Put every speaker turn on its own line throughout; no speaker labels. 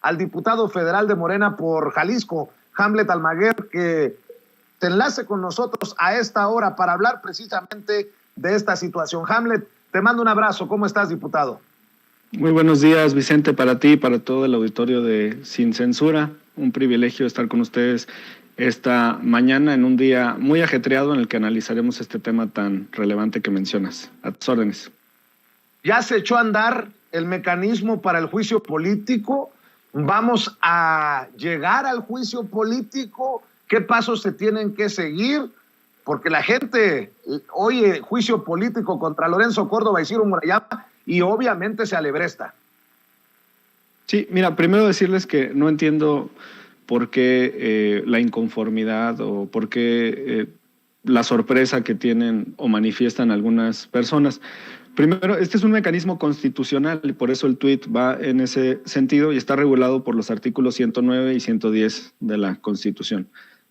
al diputado federal de Morena por Jalisco, Hamlet Almaguer, que se enlace con nosotros a esta hora para hablar precisamente de esta situación. Hamlet, te mando un abrazo. ¿Cómo estás, diputado?
Muy buenos días, Vicente, para ti y para todo el auditorio de Sin Censura. Un privilegio estar con ustedes esta mañana en un día muy ajetreado en el que analizaremos este tema tan relevante que mencionas. A tus órdenes.
Ya se echó a andar el mecanismo para el juicio político. ¿Vamos a llegar al juicio político? ¿Qué pasos se tienen que seguir? Porque la gente oye juicio político contra Lorenzo Córdoba y Ciro Murayama y obviamente se alebresta.
Sí, mira, primero decirles que no entiendo por qué la inconformidad o por qué la sorpresa que tienen o manifiestan algunas personas. Primero, este es un mecanismo constitucional y por eso el tuit va en ese sentido y está regulado por los artículos 109 y 110 de la Constitución.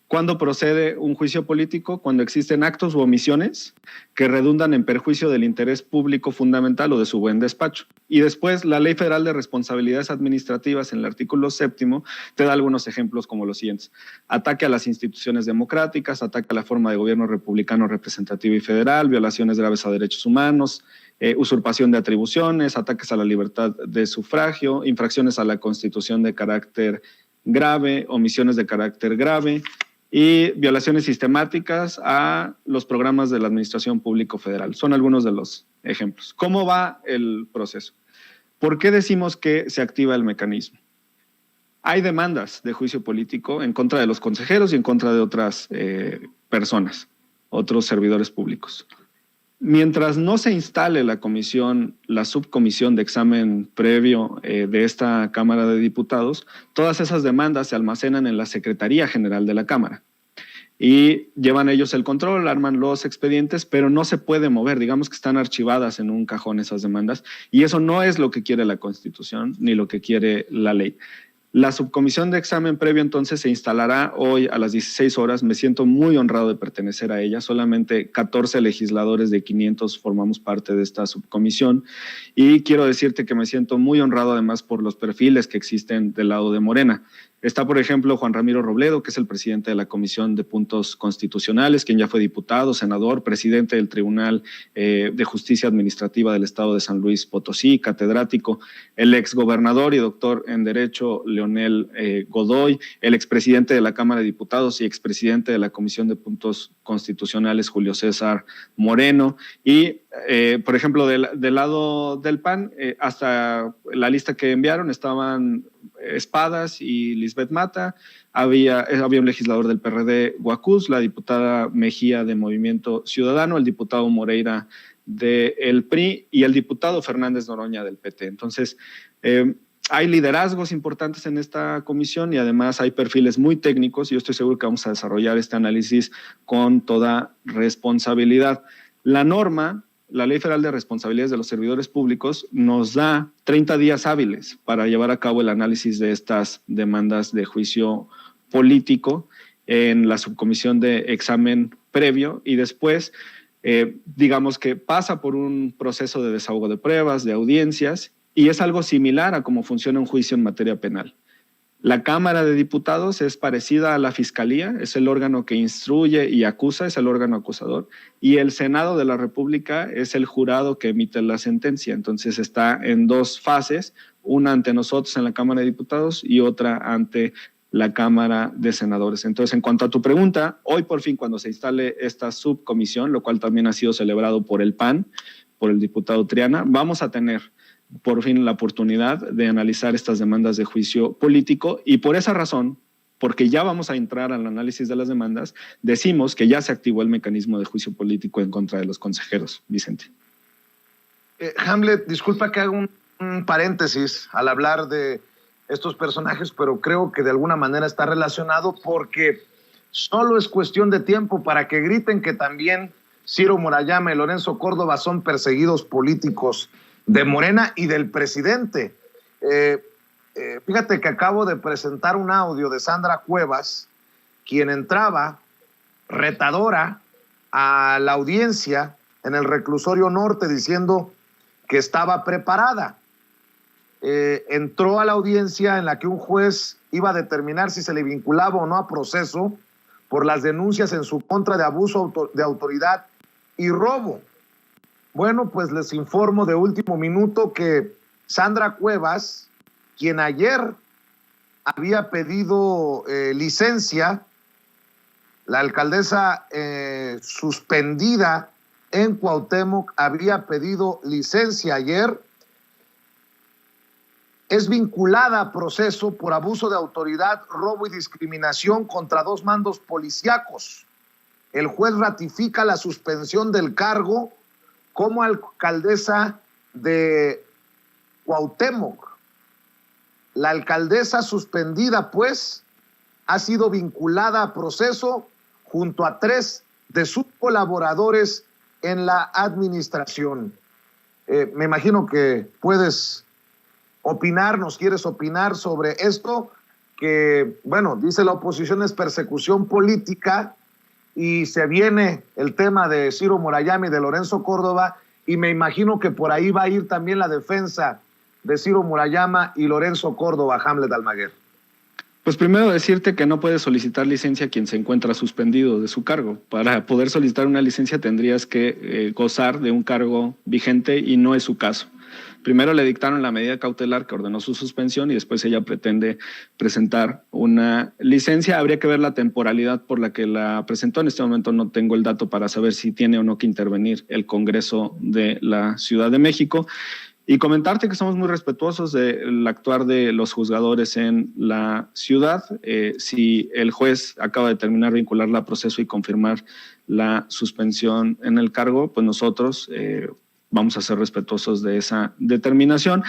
¿Cuándo procede un juicio político? Cuando existen actos u omisiones que redundan en perjuicio del interés público fundamental o de su buen despacho. Y después, la Ley Federal de Responsabilidades Administrativas, en el artículo 7º, te da algunos ejemplos como los siguientes. Ataque a las instituciones democráticas, ataque a la forma de gobierno republicano, representativo y federal, violaciones graves a derechos humanos, usurpación de atribuciones, ataques a la libertad de sufragio, infracciones a la Constitución de carácter grave, omisiones de carácter grave, y violaciones sistemáticas a los programas de la Administración Pública Federal. Son algunos de los ejemplos. ¿Cómo va el proceso? ¿Por qué decimos que se activa el mecanismo? Hay demandas de juicio político en contra de los consejeros y en contra de otras personas, otros servidores públicos. Mientras no se instale la comisión, la subcomisión de examen previo de esta Cámara de Diputados, todas esas demandas se almacenan en la Secretaría General de la Cámara y llevan ellos el control, arman los expedientes, pero no se puede mover, digamos que están archivadas en un cajón esas demandas y eso no es lo que quiere la Constitución ni lo que quiere la ley. La subcomisión de examen previo entonces se instalará hoy a las 16 horas. Me siento muy honrado de pertenecer a ella. Solamente 14 legisladores de 500 formamos parte de esta subcomisión y quiero decirte que me siento muy honrado además por los perfiles que existen del lado de Morena. Está, por ejemplo, Juan Ramiro Robledo, que es el presidente de la Comisión de Puntos Constitucionales, quien ya fue diputado, senador, presidente del Tribunal de Justicia Administrativa del Estado de San Luis Potosí, catedrático, el exgobernador y doctor en Derecho, Leonel Godoy, el expresidente de la Cámara de Diputados y expresidente de la Comisión de Puntos Constitucionales, Julio César Moreno, y, por ejemplo, del lado del PAN, hasta la lista que enviaron estaban Espadas y Lisbeth Mata, había un legislador del PRD, Guacuz, la diputada Mejía de Movimiento Ciudadano, el diputado Moreira del PRI y el diputado Fernández Noroña del PT. Entonces, hay liderazgos importantes en esta comisión y además hay perfiles muy técnicos y yo estoy seguro que vamos a desarrollar este análisis con toda responsabilidad. La norma, la Ley Federal de Responsabilidades de los Servidores Públicos, nos da 30 días hábiles para llevar a cabo el análisis de estas demandas de juicio político en la subcomisión de examen previo y después, digamos que pasa por un proceso de desahogo de pruebas, de audiencias, y es algo similar a cómo funciona un juicio en materia penal. La Cámara de Diputados es parecida a la Fiscalía, es el órgano que instruye y acusa, es el órgano acusador, y el Senado de la República es el jurado que emite la sentencia. Entonces está en dos fases, una ante nosotros en la Cámara de Diputados y otra ante la Cámara de Senadores. Entonces, en cuanto a tu pregunta, hoy por fin cuando se instale esta subcomisión, lo cual también ha sido celebrado por el PAN, por el diputado Triana, vamos a tener por fin la oportunidad de analizar estas demandas de juicio político y por esa razón, porque ya vamos a entrar al análisis de las demandas, decimos que ya se activó el mecanismo de juicio político en contra de los consejeros. Vicente.
Hamlet, disculpa que haga un paréntesis al hablar de estos personajes, pero creo que de alguna manera está relacionado porque solo es cuestión de tiempo para que griten que también Ciro Murayama y Lorenzo Córdoba son perseguidos políticos de Morena y del presidente. Fíjate que acabo de presentar un audio de Sandra Cuevas, quien entraba retadora a la audiencia en el reclusorio norte diciendo que estaba preparada. entró a la audiencia en la que un juez iba a determinar si se le vinculaba o no a proceso por las denuncias en su contra de abuso de autoridad y robo. Bueno, pues les informo de último minuto que Sandra Cuevas, quien ayer había pedido licencia, la alcaldesa suspendida en Cuauhtémoc había pedido licencia ayer, es vinculada a proceso por abuso de autoridad, robo y discriminación contra 2 mandos policíacos. El juez ratifica la suspensión del cargo como alcaldesa de Cuauhtémoc. La alcaldesa suspendida, pues, ha sido vinculada a proceso junto a 3 de sus colaboradores en la administración. Me imagino que puedes opinar, nos quieres opinar sobre esto, que, bueno, dice la oposición es persecución política y se viene el tema de Ciro Murayama y de Lorenzo Córdoba, y me imagino que por ahí va a ir también la defensa de Ciro Murayama y Lorenzo Córdoba, Hamlet Almaguer.
Pues primero decirte que no puedes solicitar licencia a quien se encuentra suspendido de su cargo. Para poder solicitar una licencia tendrías que gozar de un cargo vigente y no es su caso. Primero le dictaron la medida cautelar que ordenó su suspensión y después ella pretende presentar una licencia. Habría que ver la temporalidad por la que la presentó. En este momento no tengo el dato para saber si tiene o no que intervenir el Congreso de la Ciudad de México. Y comentarte que somos muy respetuosos del actuar de los juzgadores en la ciudad. Si el juez acaba de terminar vincularla a proceso y confirmar la suspensión en el cargo, pues nosotros vamos a ser respetuosos de esa determinación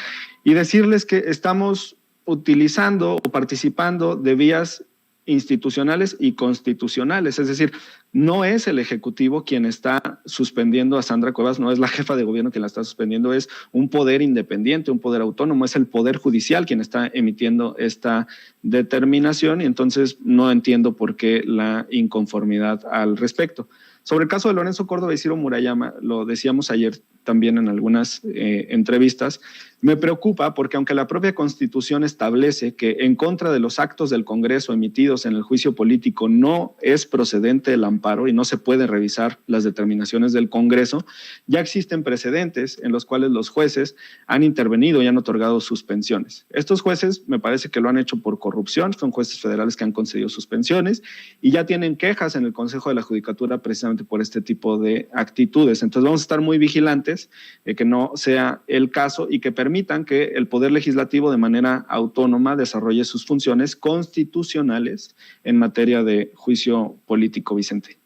y decirles que estamos utilizando o participando de vías institucionales y constitucionales, es decir, no es el Ejecutivo quien está suspendiendo a Sandra Cuevas, no es la jefa de gobierno quien la está suspendiendo, es un poder independiente, un poder autónomo, es el Poder Judicial quien está emitiendo esta determinación y entonces no entiendo por qué la inconformidad al respecto. Sobre el caso de Lorenzo Córdoba y Ciro Murayama, lo decíamos ayer también en algunas entrevistas, me preocupa porque aunque la propia Constitución establece que en contra de los actos del Congreso emitidos en el juicio político no es procedente el amparo y no se puede revisar las determinaciones del Congreso, ya existen precedentes en los cuales los jueces han intervenido y han otorgado suspensiones. Estos jueces me parece que lo han hecho por corrupción, son jueces federales que han concedido suspensiones y ya tienen quejas en el Consejo de la Judicatura precisamente por este tipo de actitudes. Entonces vamos a estar muy vigilantes de que no sea el caso y que permitan que el Poder Legislativo de manera autónoma desarrolle sus funciones constitucionales en materia de juicio político, Vicente.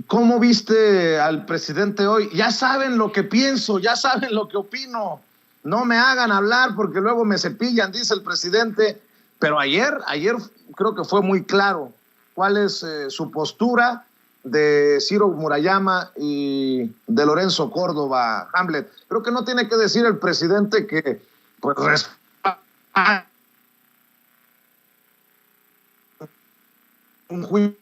¿Cómo viste al presidente hoy? Ya saben lo que pienso, ya saben lo que opino. No me hagan hablar porque luego me cepillan, dice el presidente. Pero ayer creo que fue muy claro cuál es su postura de Ciro Murayama y de Lorenzo Córdoba, Hamlet. Creo que no tiene que decir el presidente que pues un juicio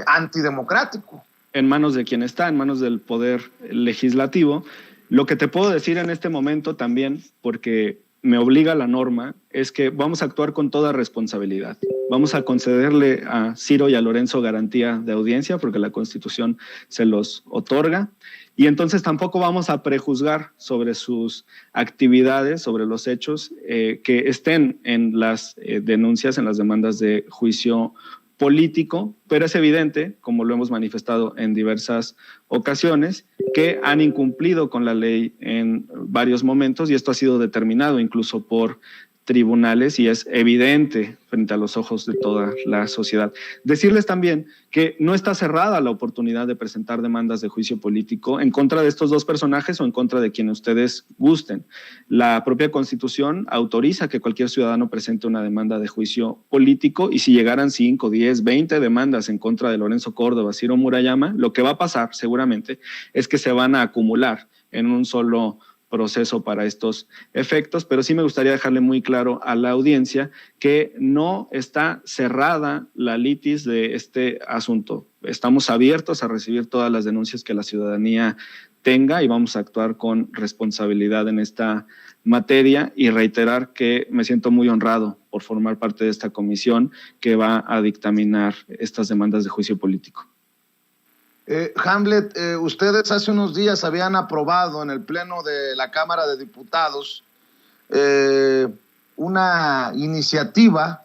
antidemocrático.
En manos de quien está, en manos del Poder Legislativo. Lo que te puedo decir en este momento también, porque me obliga la norma, es que vamos a actuar con toda responsabilidad. Vamos a concederle a Ciro y a Lorenzo garantía de audiencia porque la Constitución se los otorga y entonces tampoco vamos a prejuzgar sobre sus actividades, sobre los hechos que estén en las denuncias, en las demandas de juicio político, pero es evidente, como lo hemos manifestado en diversas ocasiones, que han incumplido con la ley en varios momentos y esto ha sido determinado incluso por tribunales y es evidente frente a los ojos de toda la sociedad. Decirles también que no está cerrada la oportunidad de presentar demandas de juicio político en contra de estos 2 personajes o en contra de quien ustedes gusten. La propia Constitución autoriza que cualquier ciudadano presente una demanda de juicio político y si llegaran 5, 10, 20 demandas en contra de Lorenzo Córdoba, Ciro Murayama, lo que va a pasar seguramente es que se van a acumular en un solo proceso para estos efectos, pero sí me gustaría dejarle muy claro a la audiencia que no está cerrada la litis de este asunto. Estamos abiertos a recibir todas las denuncias que la ciudadanía tenga y vamos a actuar con responsabilidad en esta materia y reiterar que me siento muy honrado por formar parte de esta comisión que va a dictaminar estas demandas de juicio político.
Hamlet, ustedes hace unos días habían aprobado en el Pleno de la Cámara de Diputados una iniciativa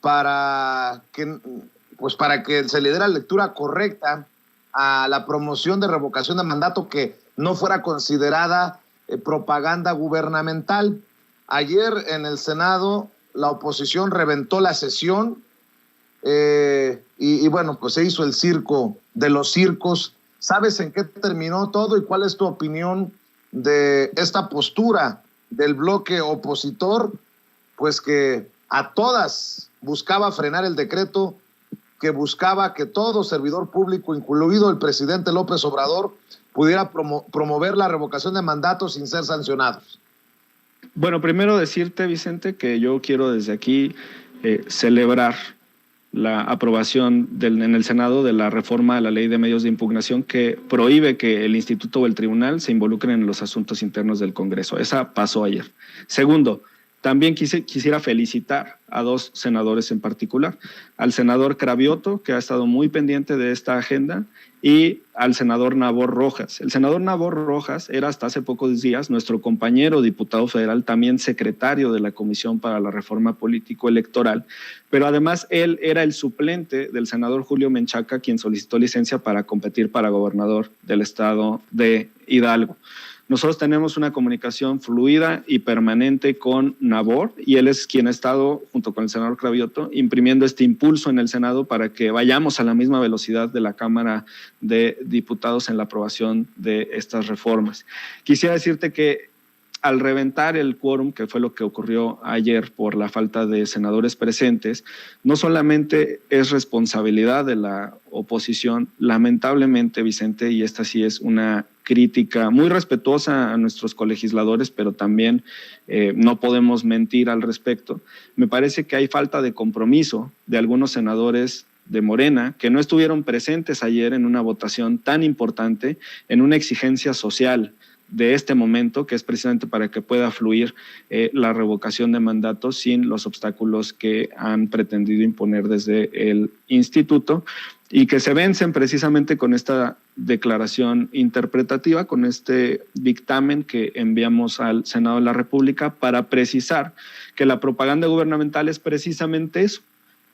para que se le diera lectura correcta a la promoción de revocación de mandato que no fuera considerada propaganda gubernamental. Ayer en el Senado la oposición reventó la sesión y bueno, pues se hizo el circo de los circos. ¿Sabes en qué terminó todo y cuál es tu opinión de esta postura del bloque opositor? Pues que a todas buscaba frenar el decreto, que buscaba que todo servidor público, incluido el presidente López Obrador, pudiera promover la revocación de mandatos sin ser sancionados.
Bueno, primero decirte, Vicente, que yo quiero desde aquí celebrar la aprobación en el Senado de la reforma a la Ley de Medios de Impugnación que prohíbe que el Instituto o el Tribunal se involucren en los asuntos internos del Congreso. Esa pasó ayer. Segundo, también quisiera felicitar a dos senadores en particular, al senador Cravioto, que ha estado muy pendiente de esta agenda, y al senador Nabor Rojas. El senador Nabor Rojas era hasta hace pocos días nuestro compañero diputado federal, también secretario de la Comisión para la Reforma Político-Electoral, pero además él era el suplente del senador Julio Menchaca, quien solicitó licencia para competir para gobernador del estado de Hidalgo. Nosotros tenemos una comunicación fluida y permanente con Nabor y él es quien ha estado, junto con el senador Cravioto, imprimiendo este impulso en el Senado para que vayamos a la misma velocidad de la Cámara de Diputados en la aprobación de estas reformas. Quisiera decirte que al reventar el quórum, que fue lo que ocurrió ayer por la falta de senadores presentes, no solamente es responsabilidad de la oposición, lamentablemente, Vicente, y esta sí es una crítica muy respetuosa a nuestros colegisladores, pero también no podemos mentir al respecto. Me parece que hay falta de compromiso de algunos senadores de Morena que no estuvieron presentes ayer en una votación tan importante, en una exigencia social de este momento, que es precisamente para que pueda fluir la revocación de mandatos sin los obstáculos que han pretendido imponer desde el instituto y que se vencen precisamente con esta declaración interpretativa, con este dictamen que enviamos al Senado de la República para precisar que la propaganda gubernamental es precisamente eso,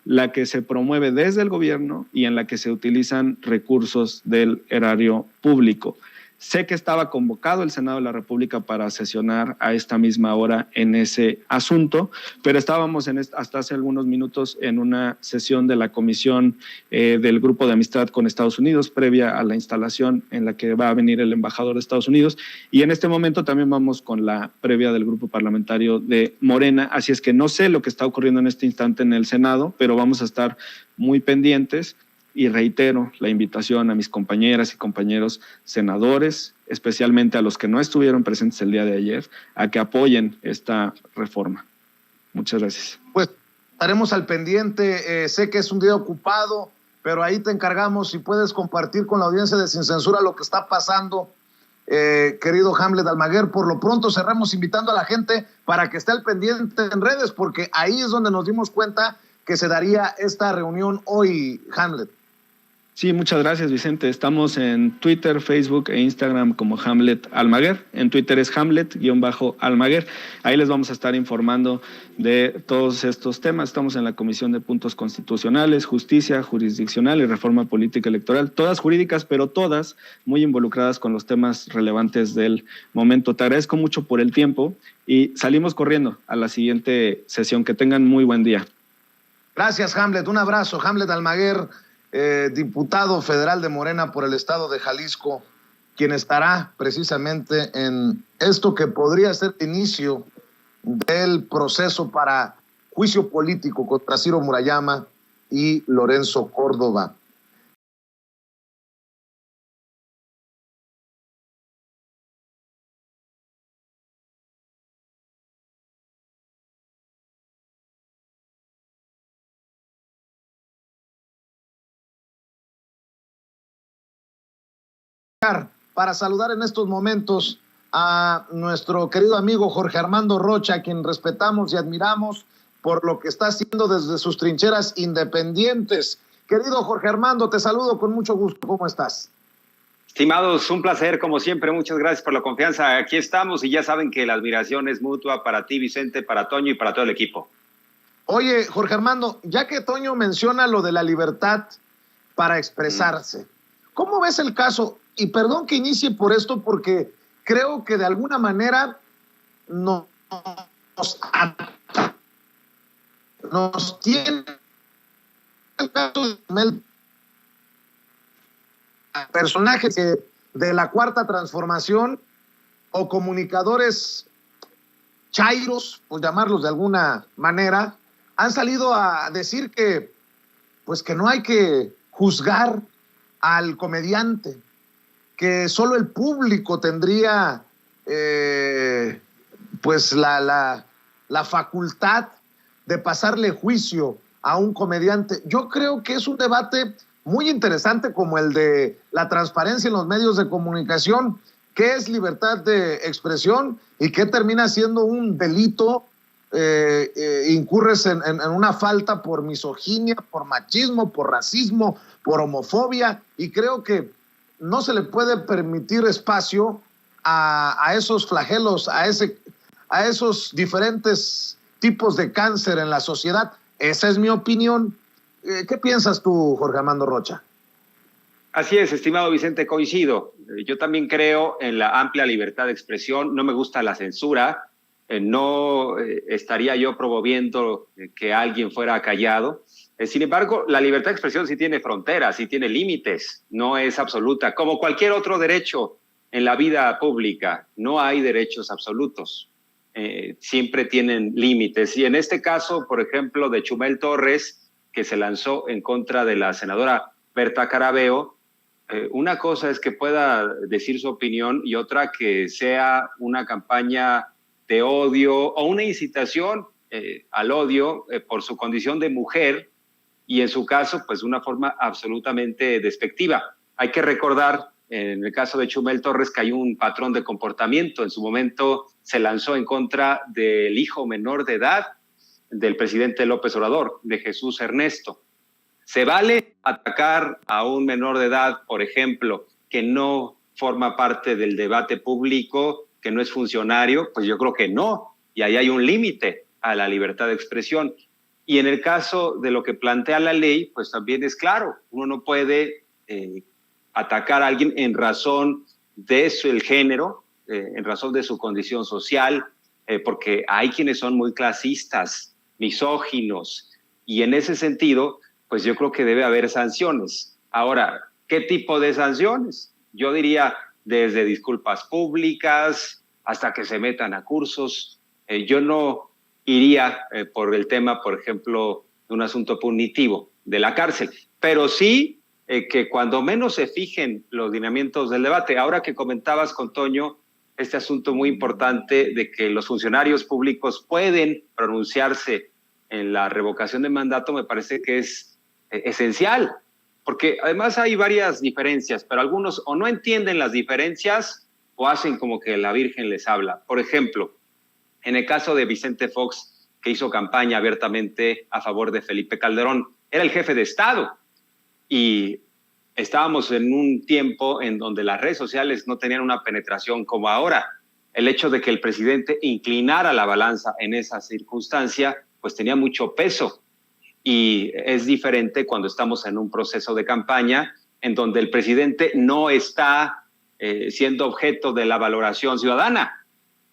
la que se promueve desde el gobierno y en la que se utilizan recursos del erario público. Sé que estaba convocado el Senado de la República para sesionar a esta misma hora en ese asunto, pero estábamos hasta hace algunos minutos en una sesión de la Comisión del Grupo de Amistad con Estados Unidos, previa a la instalación en la que va a venir el embajador de Estados Unidos, y en este momento también vamos con la previa del Grupo Parlamentario de Morena, así es que no sé lo que está ocurriendo en este instante en el Senado, pero vamos a estar muy pendientes. Y reitero la invitación a mis compañeras y compañeros senadores, especialmente a los que no estuvieron presentes el día de ayer, a que apoyen esta reforma. Muchas gracias.
Pues estaremos al pendiente. Sé que es un día ocupado, pero ahí te encargamos si puedes compartir con la audiencia de Sin Censura lo que está pasando, querido Hamlet Almaguer. Por lo pronto cerramos invitando a la gente para que esté al pendiente en redes, porque ahí es donde nos dimos cuenta que se daría esta reunión hoy, Hamlet.
Sí, muchas gracias, Vicente. Estamos en Twitter, Facebook e Instagram como Hamlet Almaguer. En Twitter es Hamlet-Almaguer. Ahí les vamos a estar informando de todos estos temas. Estamos en la Comisión de Puntos Constitucionales, Justicia, Jurisdiccional y Reforma Política Electoral. Todas jurídicas, pero todas muy involucradas con los temas relevantes del momento. Te agradezco mucho por el tiempo y salimos corriendo a la siguiente sesión. Que tengan muy buen día.
Gracias, Hamlet. Un abrazo. Hamlet Almaguer, diputado federal de Morena por el estado de Jalisco, quien estará precisamente en esto que podría ser el inicio del proceso para juicio político contra Ciro Murayama y Lorenzo Córdoba. para saludar en estos momentos a nuestro querido amigo Jorge Armando Rocha, a quien respetamos y admiramos por lo que está haciendo desde sus trincheras independientes. Querido Jorge Armando, te saludo con mucho gusto. ¿Cómo estás?
Estimados, un placer, como siempre. Muchas gracias por la confianza. Aquí estamos y ya saben que la admiración es mutua para ti, Vicente, para Toño y para todo el equipo.
Oye, Jorge Armando, ya que Toño menciona lo de la libertad para expresarse, ¿cómo ves el caso? Y perdón que inicie por esto, porque creo que de alguna manera nos tiene el caso de Mel, personajes de la Cuarta Transformación o comunicadores chairos, por llamarlos de alguna manera, han salido a decir que, pues, que no hay que juzgar al comediante, que solo el público tendría pues la facultad de pasarle juicio a un comediante. Yo creo que es un debate muy interesante, como el de la transparencia en los medios de comunicación. ¿Qué es libertad de expresión y qué termina siendo un delito? Incurres en una falta por misoginia, por machismo, por racismo, por homofobia, y creo que no se le puede permitir espacio a esos flagelos, a esos diferentes tipos de cáncer en la sociedad. Esa es mi opinión. ¿Qué piensas tú, Jorge Armando Rocha?
Así es, estimado Vicente, coincido. Yo también creo en la amplia libertad de expresión. No me gusta la censura. No estaría yo promoviendo que alguien fuera callado. Sin embargo, la libertad de expresión sí tiene fronteras, sí tiene límites, no es absoluta. Como cualquier otro derecho en la vida pública, no hay derechos absolutos. Siempre tienen límites. Y en este caso, por ejemplo, de Chumel Torres, que se lanzó en contra de la senadora Berta Carabeo, una cosa es que pueda decir su opinión y otra que sea una campaña de odio o una incitación al odio por su condición de mujer, y en su caso, pues de una forma absolutamente despectiva. Hay que recordar, en el caso de Chumel Torres, que hay un patrón de comportamiento. En su momento se lanzó en contra del hijo menor de edad del presidente López Obrador, de Jesús Ernesto. ¿Se vale atacar a un menor de edad, por ejemplo, que no forma parte del debate público, que no es funcionario? Pues yo creo que no, y ahí hay un límite a la libertad de expresión. Y en el caso de lo que plantea la ley, pues también es claro, uno no puede atacar a alguien en razón de el género, en razón de su condición social, porque hay quienes son muy clasistas, misóginos, y en ese sentido, pues yo creo que debe haber sanciones. Ahora, ¿qué tipo de sanciones? Yo diría desde disculpas públicas hasta que se metan a cursos. Yo no iría por el tema, por ejemplo, de un asunto punitivo de la cárcel, pero sí que cuando menos se fijen los lineamientos del debate. Ahora que comentabas con Toño este asunto muy importante de que los funcionarios públicos pueden pronunciarse en la revocación de mandato, me parece que es esencial, porque además hay varias diferencias, pero algunos o no entienden las diferencias o hacen como que la Virgen les habla. Por ejemplo, en el caso de Vicente Fox, que hizo campaña abiertamente a favor de Felipe Calderón, era el jefe de Estado y estábamos en un tiempo en donde las redes sociales no tenían una penetración como ahora. El hecho de que el presidente inclinara la balanza en esa circunstancia, pues tenía mucho peso. Y es diferente cuando estamos en un proceso de campaña en donde el presidente no está siendo objeto de la valoración ciudadana.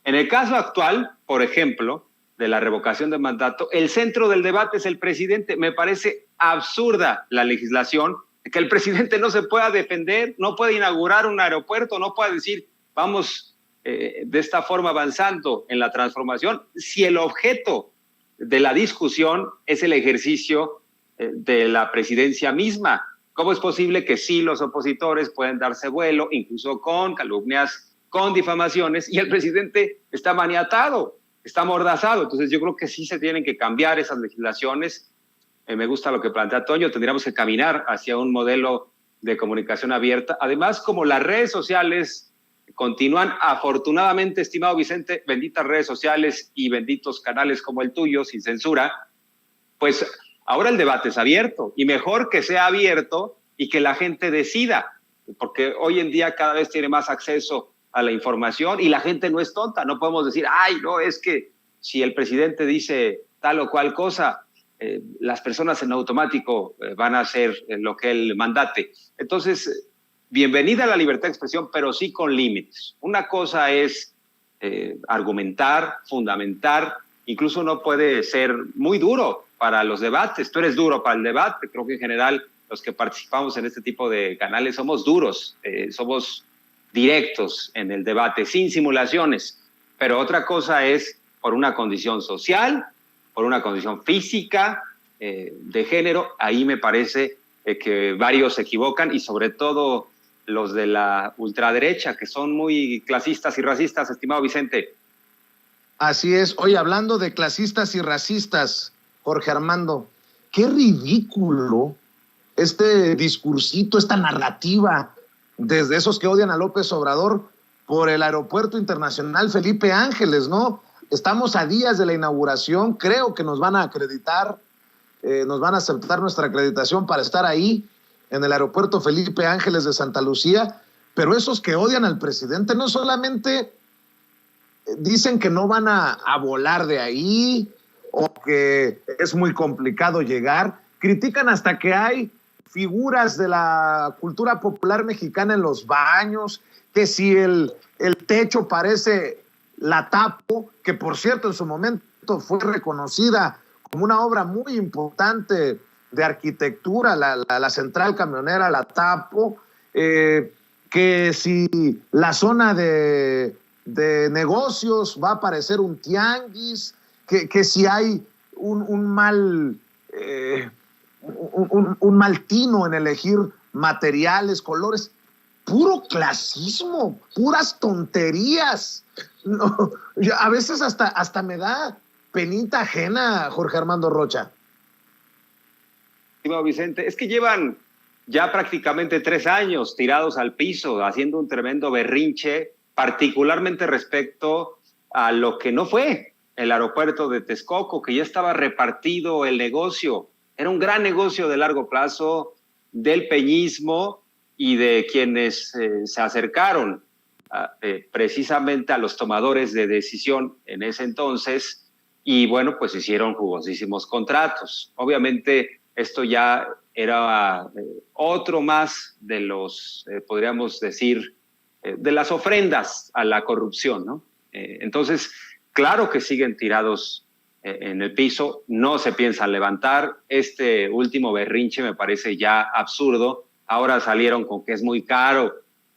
En el caso actual, por ejemplo, de la revocación de mandato, el centro del debate es el presidente. Me parece absurda la legislación, que el presidente no se pueda defender, no puede inaugurar un aeropuerto, no puede decir, vamos de esta forma avanzando en la transformación, si el objeto de la discusión es el ejercicio de la presidencia misma. ¿Cómo es posible que sí los opositores pueden darse vuelo, incluso con calumnias, con difamaciones, y el presidente está maniatado, está amordazado? Entonces yo creo que sí se tienen que cambiar esas legislaciones. Me gusta lo que plantea Toño, tendríamos que caminar hacia un modelo de comunicación abierta. Además, como las redes sociales continúan, afortunadamente, estimado Vicente, benditas redes sociales y benditos canales como el tuyo, sin censura, pues ahora el debate es abierto, y mejor que sea abierto y que la gente decida, porque hoy en día cada vez tiene más acceso a la información y la gente no es tonta. No podemos decir, ay, no, es que si el presidente dice tal o cual cosa, las personas en automático van a hacer lo que él mandate. Entonces, bienvenida a la libertad de expresión, pero sí con límites. Una cosa es argumentar, fundamentar, incluso no puede ser muy duro para los debates. Tú eres duro para el debate. Creo que en general los que participamos en este tipo de canales somos duros, somos directos en el debate, sin simulaciones. Pero otra cosa es por una condición social, por una condición física, de género. Ahí me parece que varios se equivocan, y sobre todo los de la ultraderecha, que son muy clasistas y racistas, estimado Vicente.
Así es. Oye, hablando de clasistas y racistas, Jorge Armando, qué ridículo este discursito, esta narrativa desde esos que odian a López Obrador por el Aeropuerto Internacional Felipe Ángeles, ¿no? Estamos a días de la inauguración, creo que nos van a acreditar, nos van a aceptar nuestra acreditación para estar ahí en el Aeropuerto Felipe Ángeles de Santa Lucía, pero esos que odian al presidente no solamente dicen que no van a volar de ahí o que es muy complicado llegar, critican hasta que hay figuras de la cultura popular mexicana en los baños, que si el techo parece la Tapo, que por cierto en su momento fue reconocida como una obra muy importante de arquitectura, la central camionera, la Tapo, que si la zona de negocios va a parecer un tianguis, que si hay un mal tino en elegir materiales, colores. Puro clasismo, puras tonterías. No, a veces hasta me da penita ajena, Jorge Armando Rocha.
Vicente, es que llevan ya prácticamente 3 años tirados al piso, haciendo un tremendo berrinche, particularmente respecto a lo que no fue el aeropuerto de Texcoco, que ya estaba repartido el negocio. Era un gran negocio de largo plazo del peñismo y de quienes se acercaron precisamente a los tomadores de decisión en ese entonces, y bueno, pues hicieron jugosísimos contratos. Obviamente esto ya era otro más de los, podríamos decir, de las ofrendas a la corrupción, ¿no? Entonces, claro que siguen tirados en el piso, no se piensan levantar. Este último berrinche me parece ya absurdo. Ahora salieron con que es muy caro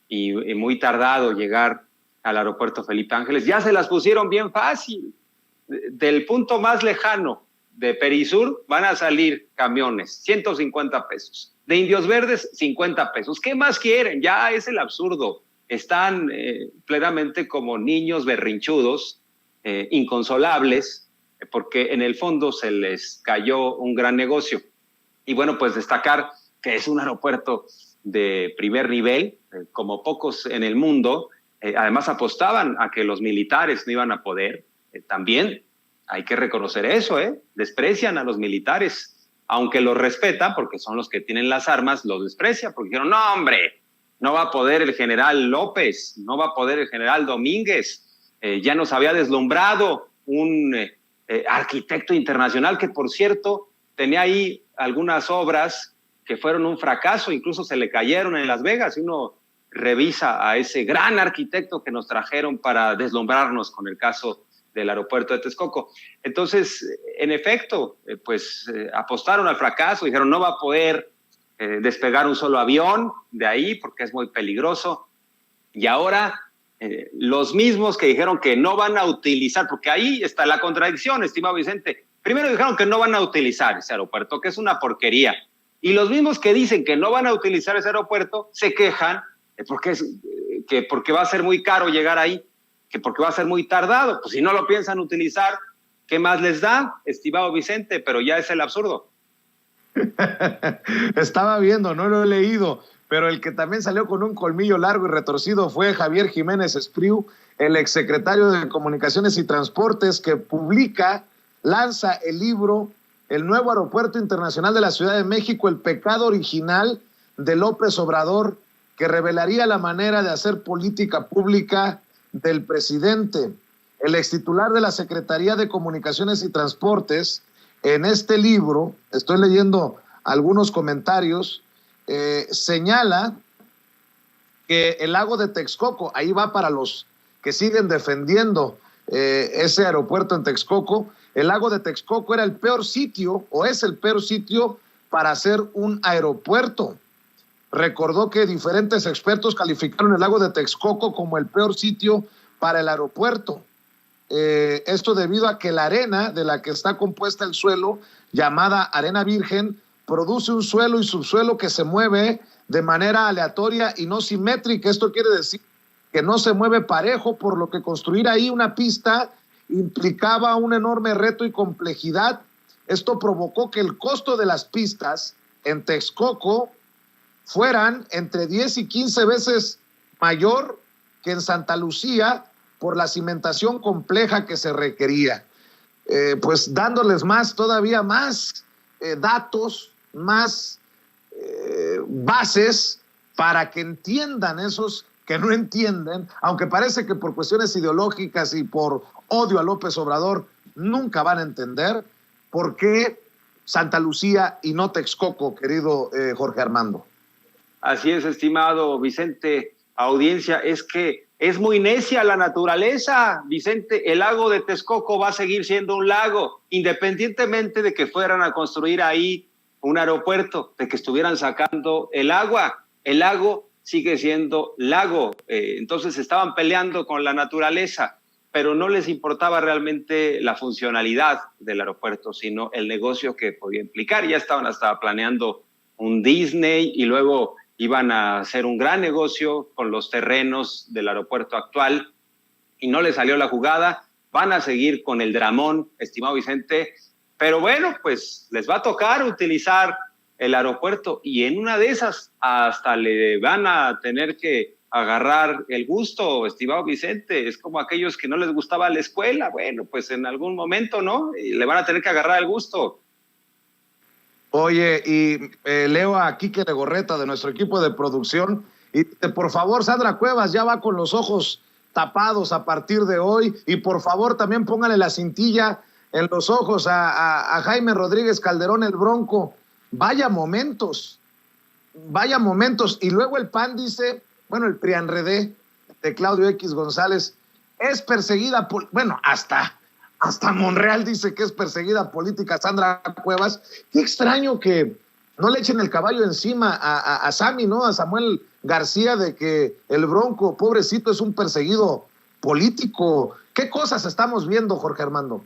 y muy tardado llegar al aeropuerto Felipe Ángeles. Ya se las pusieron bien fácil. Del punto más lejano de Perisur van a salir camiones, 150 pesos. De Indios Verdes, 50 pesos. ¿Qué más quieren? Ya es el absurdo. Están plenamente como niños berrinchudos, inconsolables, porque en el fondo se les cayó un gran negocio. Y bueno, pues destacar que es un aeropuerto de primer nivel, como pocos en el mundo. Además apostaban a que los militares no iban a poder. También hay que reconocer eso, desprecian a los militares, aunque los respetan porque son los que tienen las armas, los desprecian porque dijeron, no hombre, no va a poder el general López, no va a poder el general Domínguez, ya nos había deslumbrado un arquitecto internacional que, por cierto, tenía ahí algunas obras que fueron un fracaso, incluso se le cayeron en Las Vegas, y uno revisa a ese gran arquitecto que nos trajeron para deslumbrarnos con el caso del aeropuerto de Texcoco. Entonces, en efecto, apostaron al fracaso, dijeron no va a poder despegar un solo avión de ahí porque es muy peligroso, y ahora los mismos que dijeron que no van a utilizar, porque ahí está la contradicción, estimado Vicente. Primero dijeron que no van a utilizar ese aeropuerto, que es una porquería, y los mismos que dicen que no van a utilizar ese aeropuerto se quejan porque va a ser muy caro llegar ahí, que porque va a ser muy tardado. Pues si no lo piensan utilizar, ¿qué más les da, estimado Vicente? Pero ya es el absurdo.
Estaba viendo, no lo he leído, pero el que también salió con un colmillo largo y retorcido fue Javier Jiménez Espriu, el exsecretario de Comunicaciones y Transportes, que lanza el libro El nuevo aeropuerto internacional de la Ciudad de México, el pecado original de López Obrador, que revelaría la manera de hacer política pública del presidente. El extitular de la Secretaría de Comunicaciones y Transportes, en este libro, estoy leyendo algunos comentarios, señala que el lago de Texcoco, ahí va para los que siguen defendiendo ese aeropuerto en Texcoco, el lago de Texcoco era el peor sitio, o es el peor sitio para hacer un aeropuerto. Recordó que diferentes expertos calificaron el lago de Texcoco como el peor sitio para el aeropuerto. Esto debido a que la arena de la que está compuesta el suelo, llamada arena virgen, produce un suelo y subsuelo que se mueve de manera aleatoria y no simétrica. Esto quiere decir que no se mueve parejo, por lo que construir ahí una pista implicaba un enorme reto y complejidad. Esto provocó que el costo de las pistas en Texcoco fueran entre 10 y 15 veces mayor que en Santa Lucía por la cimentación compleja que se requería. Pues dándoles todavía más datos, más bases para que entiendan esos que no entienden, aunque parece que por cuestiones ideológicas y por odio a López Obrador nunca van a entender por qué Santa Lucía y no Texcoco, querido Jorge Armando.
Así es, estimado Vicente. Audiencia, es que es muy necia la naturaleza, Vicente. El lago de Texcoco va a seguir siendo un lago, independientemente de que fueran a construir ahí un aeropuerto, de que estuvieran sacando el agua. El lago sigue siendo lago. Entonces estaban peleando con la naturaleza, pero no les importaba realmente la funcionalidad del aeropuerto, sino el negocio que podía implicar. Ya estaban hasta planeando un Disney y luego iban a hacer un gran negocio con los terrenos del aeropuerto actual y no les salió la jugada. Van a seguir con el dramón, estimado Vicente, pero bueno, pues les va a tocar utilizar el aeropuerto y en una de esas hasta le van a tener que agarrar el gusto, estimado Vicente. Es como aquellos que no les gustaba la escuela. Bueno, pues en algún momento, ¿no? Y le van a tener que agarrar el gusto.
Oye, y leo a Quique Legorreta de nuestro equipo de producción, y por favor, Sandra Cuevas ya va con los ojos tapados a partir de hoy, y por favor también póngale la cintilla en los ojos a Jaime Rodríguez Calderón, el Bronco. Vaya momentos, y luego el PAN dice, bueno, el PRIANREDE de Claudio X González es perseguida por, bueno, hasta Monreal dice que es perseguida política Sandra Cuevas. Qué extraño que no le echen el caballo encima a Sammy, ¿no? A Samuel García, de que el Bronco, pobrecito, es un perseguido político. ¿Qué cosas estamos viendo, Jorge Armando?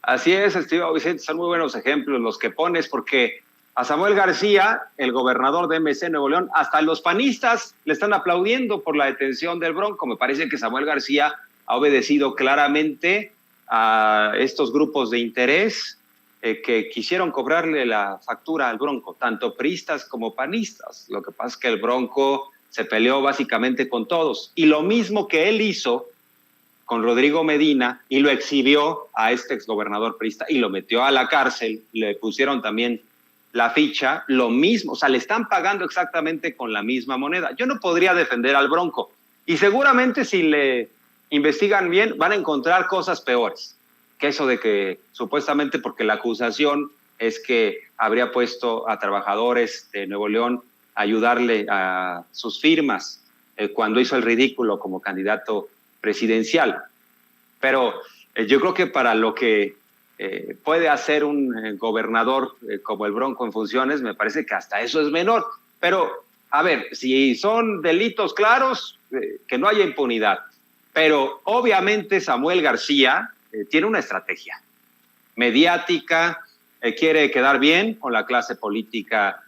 Así es, estimado Vicente, son muy buenos ejemplos los que pones, porque a Samuel García, el gobernador de MC Nuevo León, hasta los panistas le están aplaudiendo por la detención del Bronco. Me parece que Samuel García ha obedecido claramente a estos grupos de interés que quisieron cobrarle la factura al Bronco, tanto priistas como panistas. Lo que pasa es que el Bronco se peleó básicamente con todos. Y lo mismo que él hizo con Rodrigo Medina y lo exhibió a este exgobernador priista y lo metió a la cárcel, le pusieron también la ficha, lo mismo, o sea, le están pagando exactamente con la misma moneda. Yo no podría defender al Bronco y seguramente si le investigan bien van a encontrar cosas peores que eso de que supuestamente, porque la acusación es que habría puesto a trabajadores de Nuevo León a ayudarle a sus firmas cuando hizo el ridículo como candidato presidencial. Pero yo creo que para lo que puede hacer un gobernador como el Bronco en funciones, me parece que hasta eso es menor. Pero, a ver, si son delitos claros, que no haya impunidad. Pero obviamente Samuel García tiene una estrategia mediática, quiere quedar bien con la clase política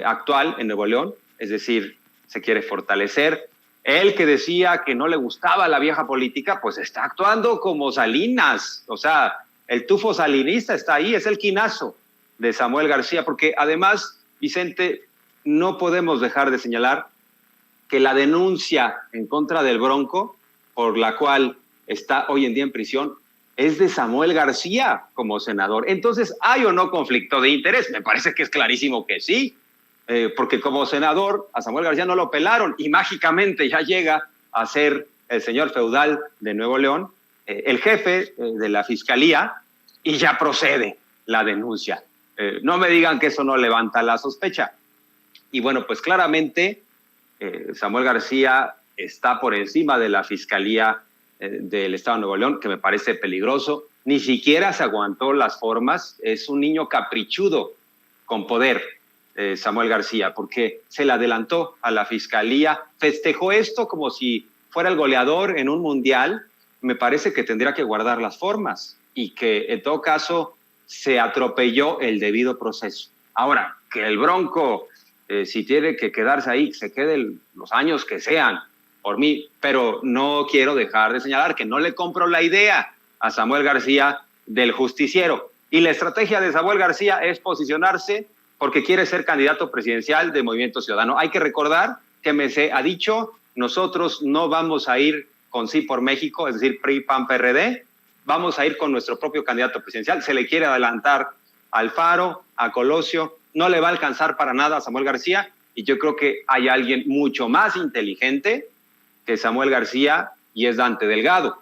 actual en Nuevo León, es decir, se quiere fortalecer. Él que decía que no le gustaba la vieja política, pues está actuando como Salinas, o sea, el tufo salinista está ahí, es el quinazo de Samuel García, porque además, Vicente, no podemos dejar de señalar que la denuncia en contra del Bronco, por la cual está hoy en día en prisión, es de Samuel García como senador. Entonces, ¿hay o no conflicto de interés? Me parece que es clarísimo que sí, porque como senador a Samuel García no lo pelaron y mágicamente ya llega a ser el señor feudal de Nuevo León, el jefe de la fiscalía, y ya procede la denuncia. No me digan que eso no levanta la sospecha. Y bueno, pues claramente Samuel García está por encima de la fiscalía del Estado de Nuevo León, que me parece peligroso. Ni siquiera se aguantó las formas. Es un niño caprichudo con poder, Samuel García, porque se le adelantó a la fiscalía, festejó esto como si fuera el goleador en un mundial. Me parece que tendría que guardar las formas y que en todo caso se atropelló el debido proceso. Ahora, que el Bronco, si tiene que quedarse ahí, se quede los años que sean, por mí, pero no quiero dejar de señalar que no le compro la idea a Samuel García del justiciero. Y la estrategia de Samuel García es posicionarse porque quiere ser candidato presidencial de Movimiento Ciudadano. Hay que recordar que MC ha dicho, nosotros no vamos a ir con Sí por México, es decir, PRI, PAN, PRD, vamos a ir con nuestro propio candidato presidencial. Se le quiere adelantar a Alfaro, a Colosio, no le va a alcanzar para nada a Samuel García, y yo creo que hay alguien mucho más inteligente que Samuel García, y es Dante Delgado,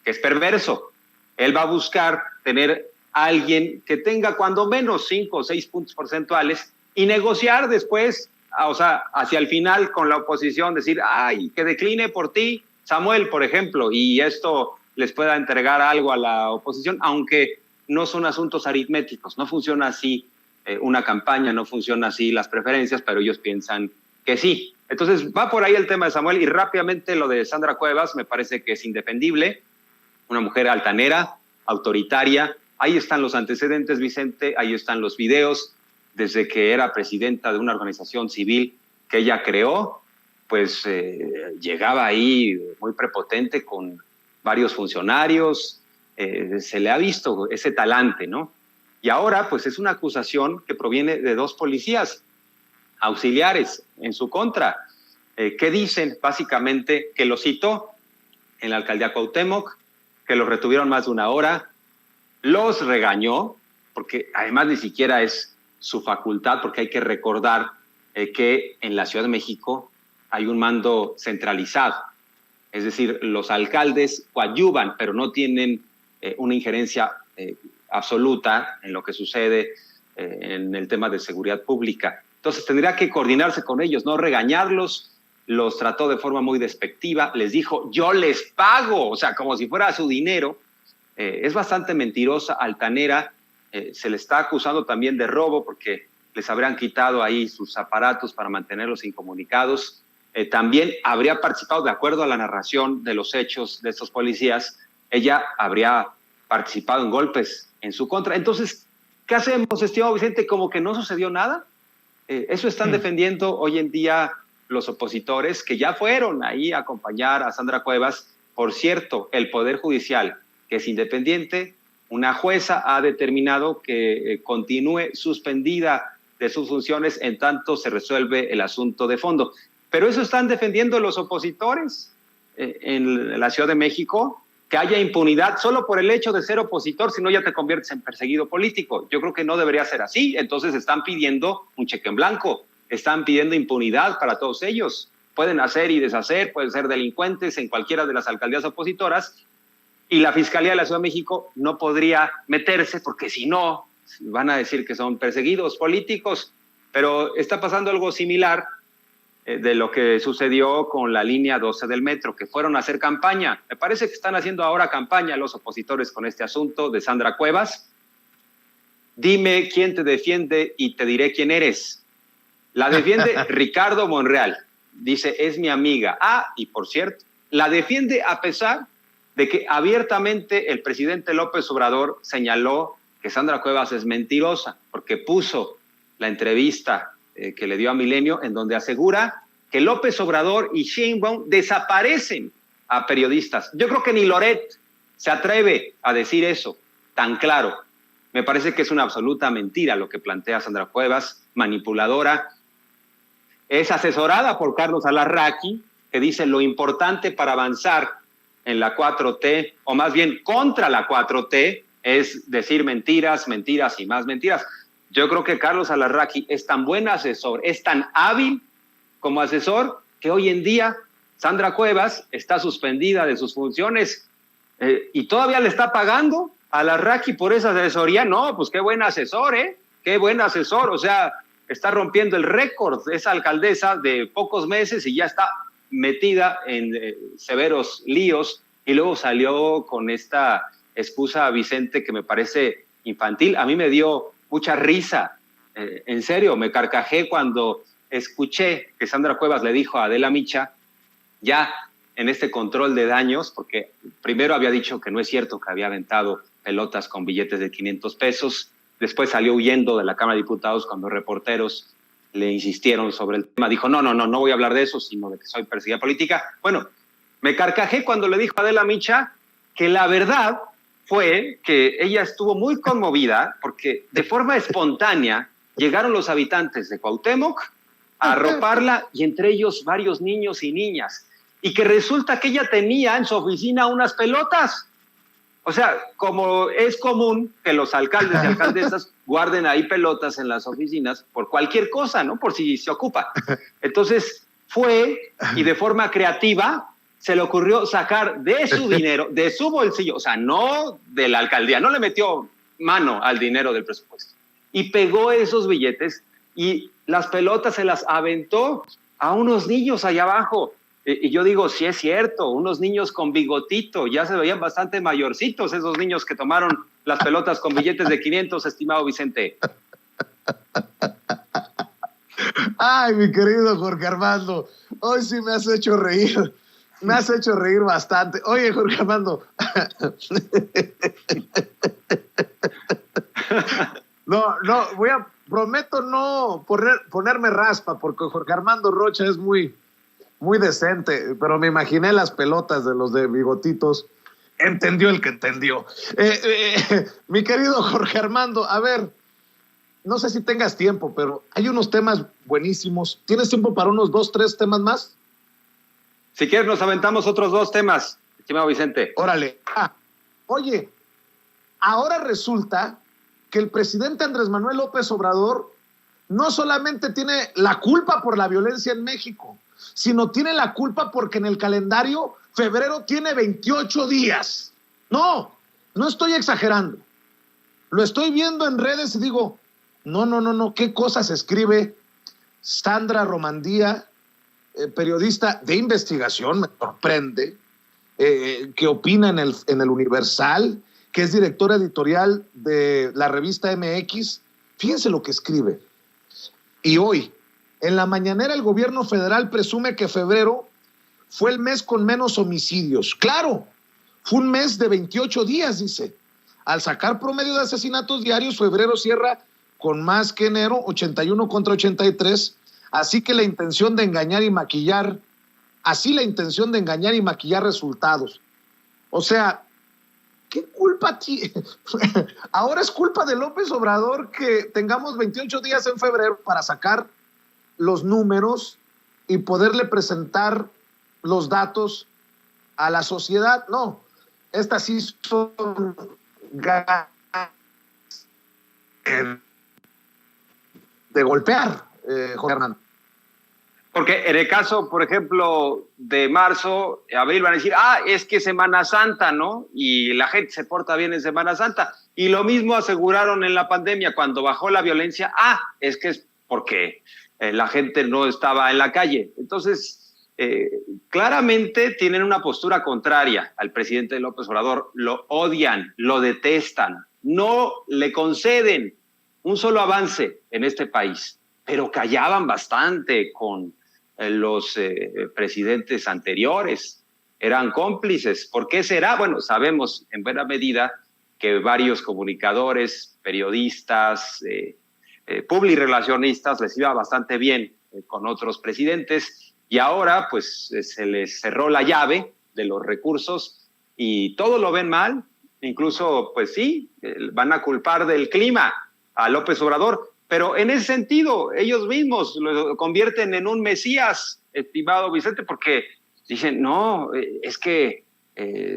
que es perverso. Él va a buscar tener a alguien que tenga cuando menos 5 o 6 puntos porcentuales y negociar después, o sea, hacia el final con la oposición, decir, ay, que decline por ti, Samuel, por ejemplo, y esto les pueda entregar algo a la oposición, aunque no son asuntos aritméticos, no funciona así una campaña, no funciona así las preferencias, pero ellos piensan que sí. Entonces va por ahí el tema de Samuel, y rápidamente lo de Sandra Cuevas me parece que es indefendible, una mujer altanera, autoritaria. Ahí están los antecedentes, Vicente, ahí están los videos, desde que era presidenta de una organización civil que ella creó, pues llegaba ahí muy prepotente con varios funcionarios, se le ha visto ese talante, ¿no? Y ahora, pues es una acusación que proviene de 2 policías auxiliares en su contra, que dicen básicamente que lo citó en la alcaldía Cuauhtémoc, que los retuvieron más de 1 hora, los regañó, porque además ni siquiera es su facultad, porque hay que recordar que en la Ciudad de México hay un mando centralizado, es decir, los alcaldes coadyuvan, pero no tienen una injerencia absoluta en lo que sucede en el tema de seguridad pública. Entonces tendría que coordinarse con ellos, no regañarlos. Los trató de forma muy despectiva, les dijo, yo les pago, o sea, como si fuera su dinero. Es bastante mentirosa, altanera. Se le está acusando también de robo porque les habrían quitado ahí sus aparatos para mantenerlos incomunicados. También habría participado, de acuerdo a la narración de los hechos de estos policías, ella habría participado en golpes en su contra. Entonces, ¿qué hacemos, estimado Vicente? Como que no sucedió nada. Eso están defendiendo hoy en día los opositores que ya fueron ahí a acompañar a Sandra Cuevas. Por cierto, el Poder Judicial, que es independiente, una jueza ha determinado que continúe suspendida de sus funciones en tanto se resuelve el asunto de fondo. Pero eso están defendiendo los opositores en la Ciudad de México, que haya impunidad solo por el hecho de ser opositor, si no ya te conviertes en perseguido político. Yo creo que no debería ser así. Entonces están pidiendo un cheque en blanco, están pidiendo impunidad para todos ellos. Pueden hacer y deshacer, pueden ser delincuentes en cualquiera de las alcaldías opositoras, y la Fiscalía de la Ciudad de México no podría meterse porque si no van a decir que son perseguidos políticos. Pero está pasando algo similar de lo que sucedió con la línea 12 del metro, que fueron a hacer campaña. Me parece que están haciendo ahora campaña los opositores con este asunto de Sandra Cuevas. Dime quién te defiende y te diré quién eres. La defiende Ricardo Monreal. Dice, es mi amiga. Ah, y por cierto, la defiende a pesar de que abiertamente el presidente López Obrador señaló que Sandra Cuevas es mentirosa, porque puso la entrevista que le dio a Milenio, en donde asegura que López Obrador y Sheinbaum desaparecen a periodistas. Yo creo que ni Loret se atreve a decir eso tan claro. Me parece que es una absoluta mentira lo que plantea Sandra Cuevas, manipuladora. es asesorada por Carlos Alarraqui, que dice lo importante para avanzar en la 4T, o más bien contra la 4T, es decir mentiras, mentiras y más mentiras. Yo creo que Carlos Alarraqui es tan buen asesor, es tan hábil como asesor, que hoy en día Sandra Cuevas está suspendida de sus funciones y todavía le está pagando a Alarraqui por esa asesoría. No, pues qué buen asesor, qué buen asesor. O sea, está rompiendo el récord de esa alcaldesa de pocos meses y ya está metida en severos líos, y luego salió con esta excusa, Vicente, que me parece infantil. A mí me dio mucha risa, en serio, me carcajé cuando escuché que Sandra Cuevas le dijo a Adela Micha, ya en este control de daños, porque primero había dicho que no es cierto que había aventado pelotas con billetes de 500 pesos, después salió huyendo de la Cámara de Diputados cuando reporteros le insistieron sobre el tema, dijo, no voy a hablar de eso, sino de que soy perseguida política. Bueno, me carcajé cuando le dijo a Adela Micha que la verdad fue que ella estuvo muy conmovida porque de forma espontánea llegaron los habitantes de Cuauhtémoc a arroparla, y entre ellos varios niños y niñas, y que resulta que ella tenía en su oficina unas pelotas. O sea, como es común que los alcaldes y alcaldesas guarden ahí pelotas en las oficinas por cualquier cosa, ¿no? Por si se ocupa. Entonces fue y de forma creativa se le ocurrió sacar de su dinero, de su bolsillo, o sea, no de la alcaldía, no le metió mano al dinero del presupuesto, y pegó esos billetes y las pelotas se las aventó a unos niños allá abajo. Y yo digo, sí es cierto, unos niños con bigotito, ya se veían bastante mayorcitos esos niños que tomaron las pelotas con billetes de 500, estimado Vicente.
Ay, mi querido Jorge Armando, hoy sí me has hecho reír. Me has hecho reír bastante. Oye, Jorge Armando. Prometo no ponerme raspa, porque Jorge Armando Rocha es muy decente, pero me imaginé las pelotas de los de bigotitos. Entendió el que entendió. Mi querido Jorge Armando, a ver, no sé si tengas tiempo, pero hay unos temas buenísimos. ¿Tienes tiempo para unos 2, 3 temas más?
Si quieres, nos aventamos otros 2 temas, estimado Vicente.
Órale. Oye, ahora resulta que el presidente Andrés Manuel López Obrador no solamente tiene la culpa por la violencia en México, sino tiene la culpa porque en el calendario febrero tiene 28 días. No estoy exagerando. Lo estoy viendo en redes y digo, no, ¿qué cosas escribe Sandra Romandía, periodista de investigación? Me sorprende, que opina en el Universal, que es directora editorial de la revista MX. Fíjense lo que escribe. Y hoy, en la mañanera, el gobierno federal presume que febrero fue el mes con menos homicidios. Claro, fue un mes de 28 días, dice. Al sacar promedio de asesinatos diarios, febrero cierra con más que enero, 81 contra 83. Así la intención de engañar y maquillar resultados. O sea, ¿qué culpa tiene? Ahora es culpa de López Obrador que tengamos 28 días en febrero para sacar los números y poderle presentar los datos a la sociedad. No, estas sí son ganas de golpear, Jorge Hernán.
Porque en el caso, por ejemplo, de marzo, abril, van a decir, es que Semana Santa, ¿no? Y la gente se porta bien en Semana Santa. Y lo mismo aseguraron en la pandemia, cuando bajó la violencia, es que es porque la gente no estaba en la calle. Entonces, claramente tienen una postura contraria al presidente López Obrador. Lo odian, lo detestan, no le conceden un solo avance en este país, pero callaban bastante con los presidentes anteriores, eran cómplices. ¿Por qué será? Bueno, sabemos en buena medida que varios comunicadores, periodistas, publirelacionistas les iba bastante bien con otros presidentes, y ahora pues se les cerró la llave de los recursos y todo lo ven mal. Incluso pues sí, van a culpar del clima a López Obrador, Pero en ese sentido, ellos mismos lo convierten en un mesías, estimado Vicente, porque dicen, no, es que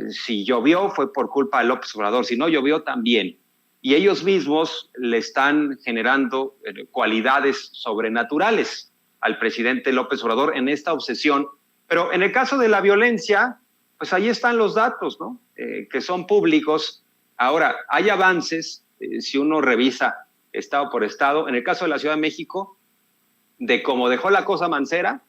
si llovió fue por culpa de López Obrador, si no llovió también. Y ellos mismos le están generando cualidades sobrenaturales al presidente López Obrador en esta obsesión. Pero en el caso de la violencia, pues ahí están los datos, ¿no? Que son públicos. Ahora, hay avances, si uno revisa estado por estado. En el caso de la Ciudad de México, de cómo dejó la cosa Mancera,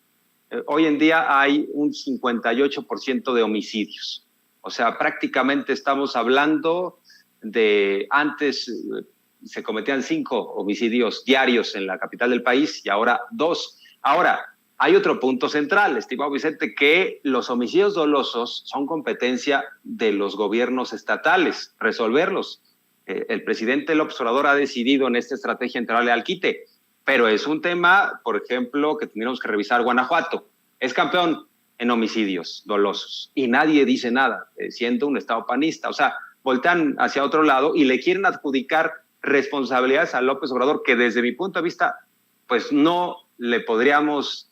hoy en día hay un 58% de homicidios. O sea, prácticamente estamos hablando de antes se cometían 5 homicidios diarios en la capital del país y ahora 2. Ahora, hay otro punto central, estimado Vicente, que los homicidios dolosos son competencia de los gobiernos estatales, resolverlos. El presidente López Obrador ha decidido en esta estrategia entrarle al quite, pero es un tema, por ejemplo, que tendríamos que revisar. Guanajuato es campeón en homicidios dolosos y nadie dice nada, siendo un estado panista. O sea, voltean hacia otro lado y le quieren adjudicar responsabilidades a López Obrador que desde mi punto de vista, pues no le podríamos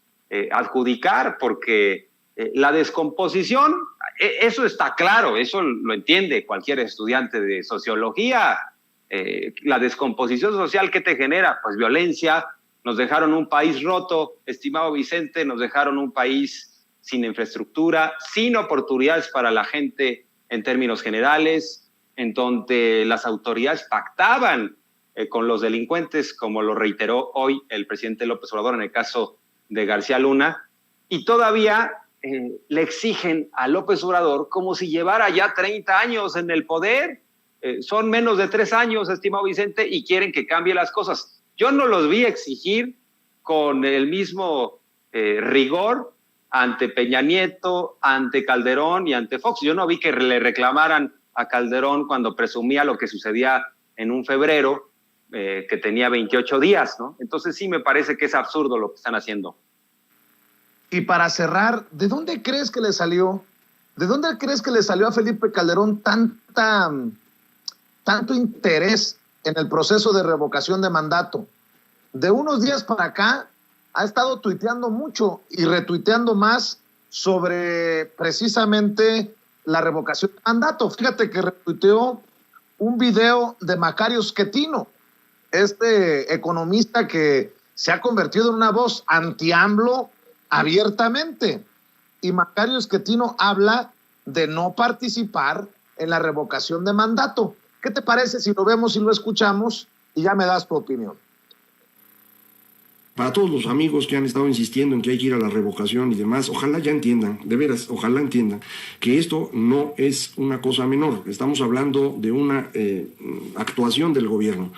adjudicar, porque la descomposición, eso está claro, eso lo entiende cualquier estudiante de sociología. La descomposición social, ¿qué te genera? Pues violencia. Nos dejaron un país roto, estimado Vicente, nos dejaron un país sin infraestructura, sin oportunidades para la gente en términos generales, en donde las autoridades pactaban con los delincuentes, como lo reiteró hoy el presidente López Obrador en el caso de García Luna, y todavía le exigen a López Obrador como si llevara ya 30 años en el poder. Son menos de 3 años, estimado Vicente, y quieren que cambie las cosas. Yo no los vi exigir con el mismo rigor ante Peña Nieto, ante Calderón y ante Fox. Yo no vi que le reclamaran a Calderón cuando presumía lo que sucedía en un febrero que tenía 28 días, ¿no? Entonces sí me parece que es absurdo lo que están haciendo.
Y para cerrar, ¿de dónde crees que le salió? ¿De dónde crees que le salió a Felipe Calderón tanto interés en el proceso de revocación de mandato? De unos días para acá ha estado tuiteando mucho y retuiteando más sobre precisamente la revocación de mandato. Fíjate que retuiteó un video de Macario Schettino, este economista que se ha convertido en una voz anti-AMLO abiertamente. Y Macario Schettino habla de no participar en la revocación de mandato. ¿Qué te parece si lo vemos y lo escuchamos y ya me das tu opinión?
Para todos los amigos que han estado insistiendo en que hay que ir a la revocación y demás, ojalá ya entiendan, de veras, ojalá entiendan que esto no es una cosa menor. Estamos hablando de una actuación del gobierno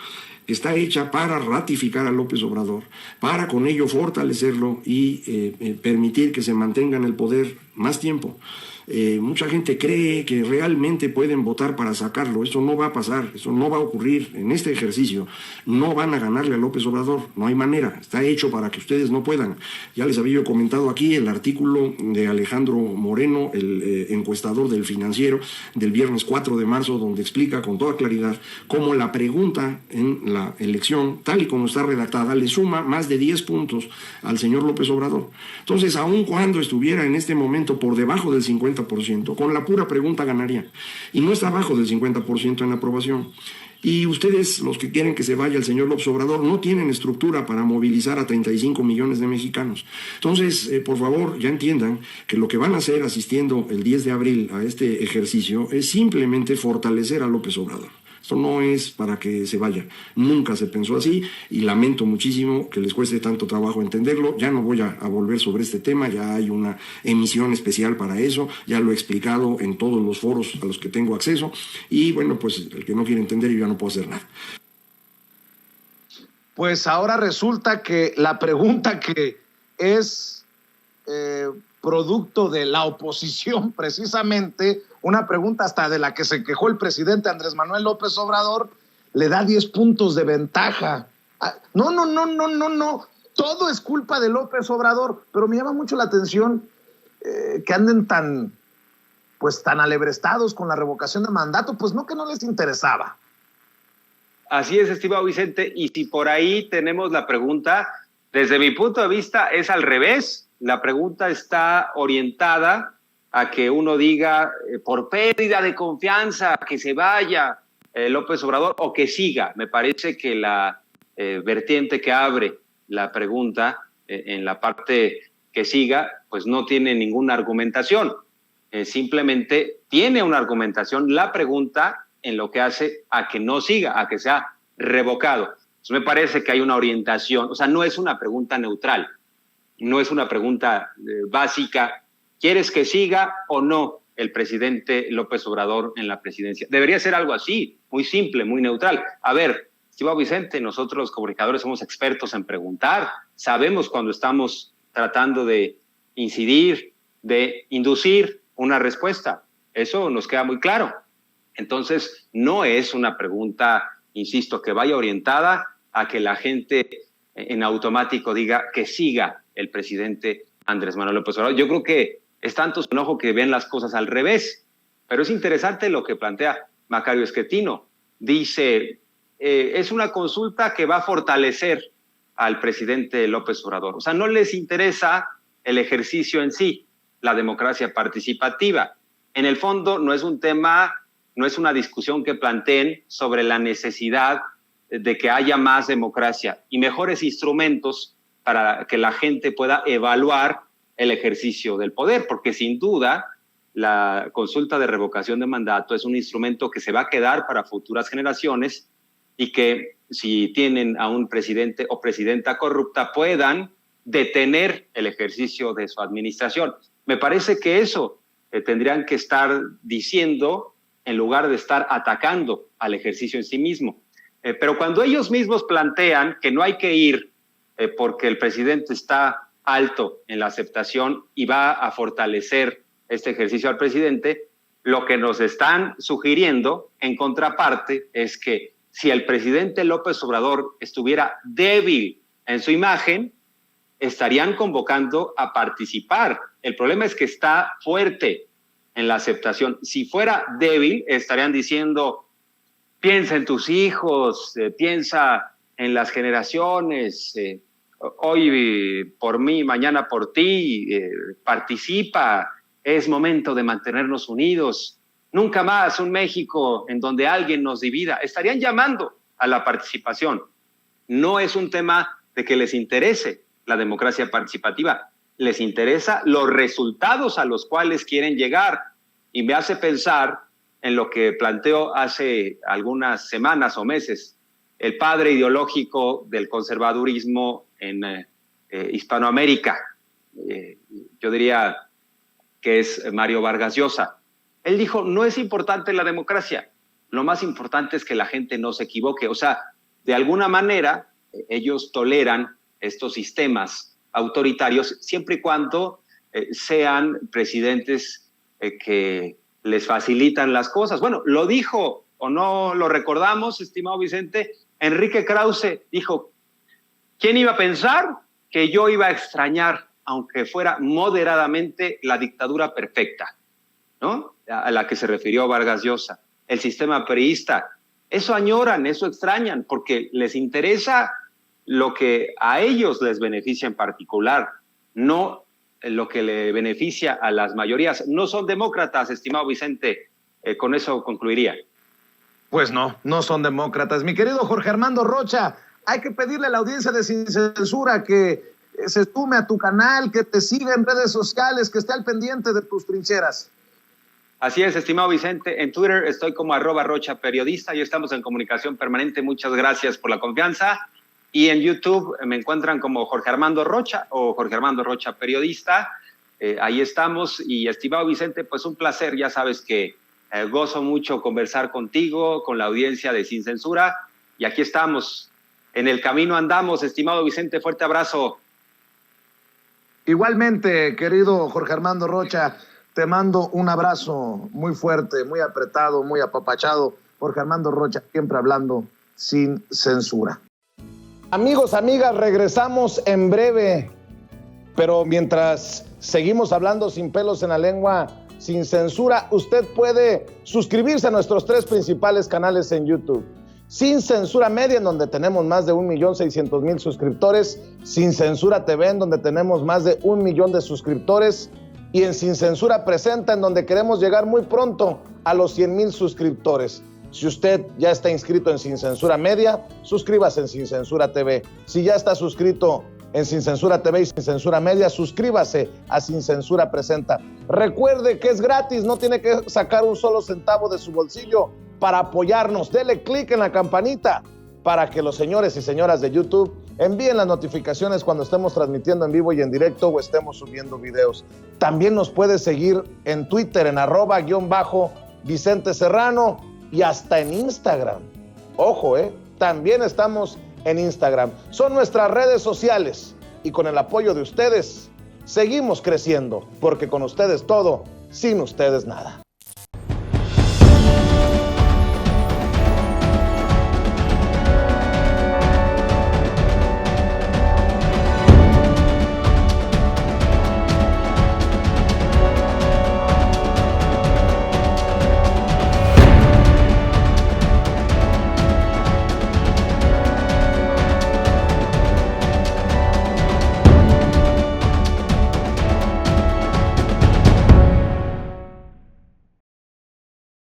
que está hecha para ratificar a López Obrador, para con ello fortalecerlo y permitir que se mantenga en el poder más tiempo. Mucha gente cree que realmente pueden votar para sacarlo. Eso no va a pasar, eso no va a ocurrir en este ejercicio. No van a ganarle a López Obrador, no hay manera. Está hecho para que ustedes no puedan. Ya les había comentado aquí el artículo de Alejandro Moreno, el encuestador del Financiero, del viernes 4 de marzo, donde explica con toda claridad cómo la pregunta en la elección, tal y como está redactada, le suma más de 10 puntos al señor López Obrador. Entonces, aun cuando estuviera en este momento por debajo del 50%, con la pura pregunta ganaría. Y no está abajo del 50% en aprobación. Y ustedes, los que quieren que se vaya el señor López Obrador, no tienen estructura para movilizar a 35 millones de mexicanos. Entonces, por favor, ya entiendan que lo que van a hacer asistiendo el 10 de abril a este ejercicio es simplemente fortalecer a López Obrador. Esto no es para que se vaya. Nunca se pensó así y lamento muchísimo que les cueste tanto trabajo entenderlo. Ya no voy a volver sobre este tema, ya hay una emisión especial para eso, ya lo he explicado en todos los foros a los que tengo acceso y bueno, pues el que no quiere entender yo ya no puedo hacer nada.
Pues ahora resulta que la pregunta que es producto de la oposición, precisamente, una pregunta hasta de la que se quejó el presidente Andrés Manuel López Obrador, le da 10 puntos de ventaja. No. Todo es culpa de López Obrador, pero me llama mucho la atención que anden tan alebrestados con la revocación de mandato, pues no, que no les interesaba.
Así es, estimado Vicente, y si por ahí tenemos la pregunta, desde mi punto de vista es al revés. La pregunta está orientada a que uno diga por pérdida de confianza que se vaya López Obrador o que siga. Me parece que la vertiente que abre la pregunta en la parte que siga, pues no tiene ninguna argumentación. Simplemente tiene una argumentación la pregunta en lo que hace a que no siga, a que sea revocado. Entonces me parece que hay una orientación, o sea, no es una pregunta neutral, no es una pregunta básica, ¿quieres que siga o no el presidente López Obrador en la presidencia? Debería ser algo así, muy simple, muy neutral. A ver, estimado Vicente, nosotros los comunicadores somos expertos en preguntar, sabemos cuando estamos tratando de incidir, de inducir una respuesta, eso nos queda muy claro. Entonces, no es una pregunta, insisto, que vaya orientada a que la gente en automático diga que siga el presidente Andrés Manuel López Obrador. Yo creo que es tanto su enojo que ven las cosas al revés, pero es interesante lo que plantea Macario Schettino. Dice, es una consulta que va a fortalecer al presidente López Obrador. O sea, no les interesa el ejercicio en sí, la democracia participativa. En el fondo no es un tema, no es una discusión que planteen sobre la necesidad de que haya más democracia y mejores instrumentos para que la gente pueda evaluar el ejercicio del poder, porque sin duda la consulta de revocación de mandato es un instrumento que se va a quedar para futuras generaciones y que si tienen a un presidente o presidenta corrupta puedan detener el ejercicio de su administración. Me parece que eso tendrían que estar diciendo en lugar de estar atacando al ejercicio en sí mismo. Pero cuando ellos mismos plantean que no hay que ir porque el presidente está alto en la aceptación y va a fortalecer este ejercicio al presidente, lo que nos están sugiriendo en contraparte es que si el presidente López Obrador estuviera débil en su imagen, estarían convocando a participar. El problema es que está fuerte en la aceptación. Si fuera débil, estarían diciendo, piensa en tus hijos, piensa en las generaciones, hoy por mí, mañana por ti, participa, es momento de mantenernos unidos. Nunca más un México en donde alguien nos divida. Estarían llamando a la participación. No es un tema de que les interese la democracia participativa, les interesa los resultados a los cuales quieren llegar. Y me hace pensar en lo que planteó hace algunas semanas o meses el padre ideológico del conservadurismo en Hispanoamérica. Yo diría que es Mario Vargas Llosa. Él dijo, no es importante la democracia, lo más importante es que la gente no se equivoque. O sea, de alguna manera ellos toleran estos sistemas autoritarios siempre y cuando sean presidentes que les facilitan las cosas. Bueno, lo dijo, o no lo recordamos, estimado Vicente, Enrique Krause dijo, ¿quién iba a pensar que yo iba a extrañar, aunque fuera moderadamente, la dictadura perfecta, ¿no? A la que se refirió Vargas Llosa, el sistema priista? Eso añoran, eso extrañan, porque les interesa lo que a ellos les beneficia en particular, no lo que le beneficia a las mayorías. No son demócratas, estimado Vicente, con eso concluiría.
Pues no son demócratas. Mi querido Jorge Armando Rocha, hay que pedirle a la audiencia de Sin Censura que se sume a tu canal, que te siga en redes sociales, que esté al pendiente de tus trincheras.
Así es, estimado Vicente. En Twitter estoy como @RochaPeriodista y estamos en comunicación permanente. Muchas gracias por la confianza. Y en YouTube me encuentran como Jorge Armando Rocha o Jorge Armando Rocha Periodista. Ahí estamos. Y estimado Vicente, pues un placer. Ya sabes que gozo mucho conversar contigo, con la audiencia de Sin Censura. Y aquí estamos. En el camino andamos, estimado Vicente. Fuerte abrazo.
Igualmente, querido Jorge Armando Rocha, te mando un abrazo muy fuerte, muy apretado, muy apapachado. Jorge Armando Rocha, siempre hablando sin censura. Amigos, amigas, regresamos en breve, pero mientras seguimos hablando sin pelos en la lengua, sin censura, usted puede suscribirse a nuestros 3 principales canales en YouTube. Sin Censura Media, en donde tenemos más de 1,600,000 suscriptores, Sin Censura TV, en donde tenemos más de 1 millón de suscriptores, y en Sin Censura Presenta, en donde queremos llegar muy pronto a los 100,000 suscriptores. Si usted ya está inscrito en Sin Censura Media, suscríbase en Sin Censura TV. Si ya está suscrito en Sin Censura TV y Sin Censura Media, suscríbase a Sin Censura Presenta. Recuerde que es gratis, no tiene que sacar un solo centavo de su bolsillo para apoyarnos. Dele clic en la campanita para que los señores y señoras de YouTube envíen las notificaciones cuando estemos transmitiendo en vivo y en directo o estemos subiendo videos. También nos puede seguir en Twitter en @Vicente Serrano y hasta en Instagram. Ojo, también estamos en Instagram. Son nuestras redes sociales y con el apoyo de ustedes seguimos creciendo, porque con ustedes todo, sin ustedes nada.